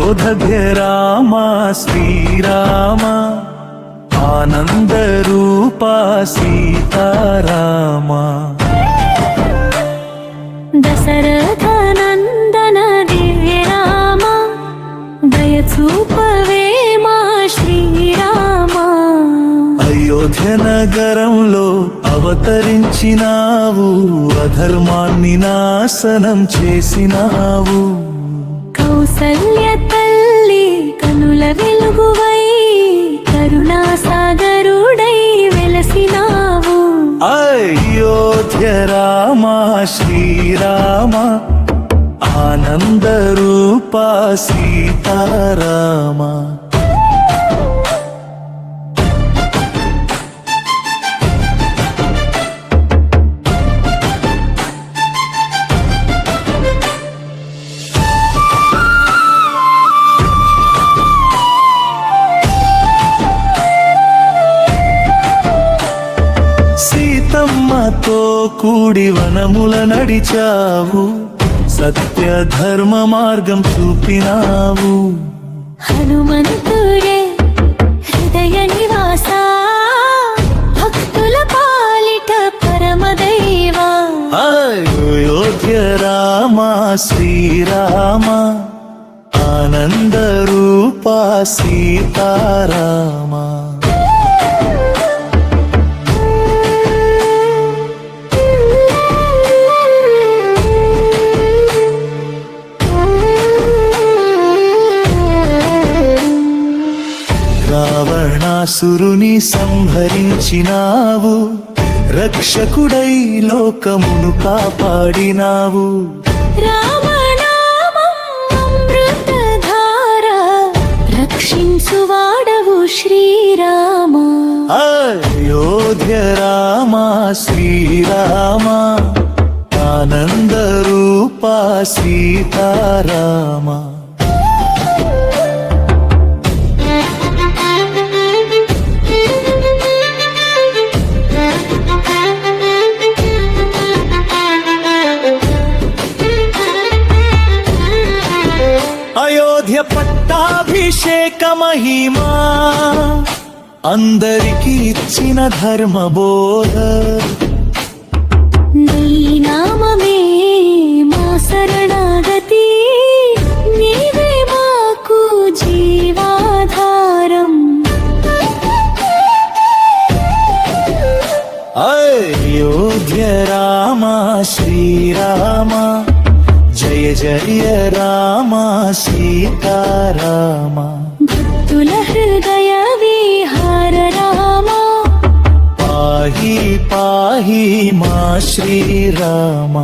అయోధ్య రామ శ్రీరామ ఆనంద రూప సీతారామ దశరథ నందన దివ్య రామ దయచూపవే మా శ్రీరామ అయోధ్య నగరంలో అవతరించినావు అధర్మాన్ని నాశనం చేసినావు కౌసల్య తల్లి కనుల వెలుగువై కరుణా సాగరుడై వెలసినావు అయోధ్య రామ శ్రీరామ ఆనంద రూప సీతారామ సీతమ్మతో కూడి వనముల నడిచావు సత్య ధర్మ మార్గం చూపినావు హనుమంతుడే హృదయ నివాస భక్తుల పాలిట పరమదైవా అయోధ్య రామ శ్రీరామ ఆనంద రూప సీతారామ రావణాసురుని సంహరించినావు రక్షకుడై లోకమును కాపాడినావు రామనామం అమృతధార రక్షించువాడవు శ్రీరామ అయోధ్య రామ శ్రీరామ ఆనంద రూప సీతారామ అయోధ్య పట్టాభిషేక మహిమా అందరికి ఇచ్చిన ధర్మబోధ నీ నామమే మా శరణాగతి నీవే మాకు జీవాధారం అయోధ్య రామ శ్రీరామ జయ జయ రామ సీతారామ భక్తుల హృదయ విహార రామ పాహి పాహి మా శ్రీరామ